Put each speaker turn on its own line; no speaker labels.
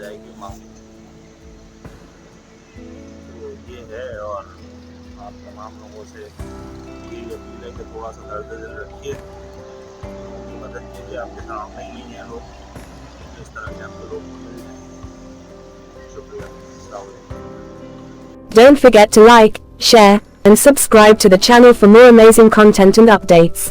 जाएगी माफी। तो ये है, और आप तमाम लोगों से यही अपील है कि थोड़ा सा दर्द दिल रखिए, लोगों की मदद कीजिए। आपके सामने ही नहीं है लोग, इस तरह के आपको लोग मिल जाए। शुक्रिया। अस्सलाम वालेकुम।
Don't forget to like, share, and subscribe to the channel for more amazing content and updates.